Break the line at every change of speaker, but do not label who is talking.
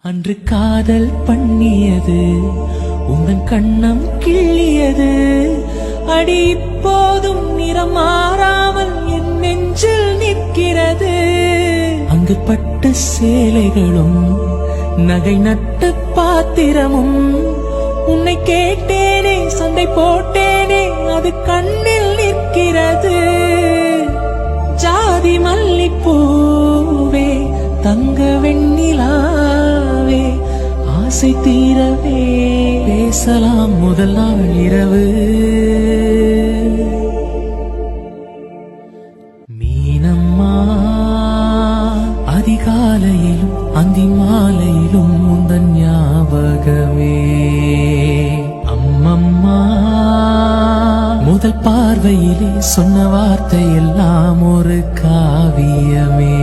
அன்று காதல் பண்ணியது உந்தன் கண்ணம் கிள்ளியது அடி இப்போதும் நிறம் மாறாமல் என் நெஞ்சில் நிற்கிறது. அங்கு பட்டு சேலைகளும் நகை நட்டு பாத்திரமும் உன்னை கேட்டேனே சண்டை போட்டேனே அது கண்ணில் நிற்கிறது. ஜாதி மல்லிப்பூவே தங்க வெண்ணிலாவே ஆசை தீரவே பேசலாம் முதல் நாள் இரவு. மீனம்மா அதிகாலையிலும் அந்தி மாலையிலும் முந்தன் ஞாபகமே. அம்மம்மா முதல் பார்வையிலே சொன்ன வார்த்தை எல்லாம் ஒரு காவியமே.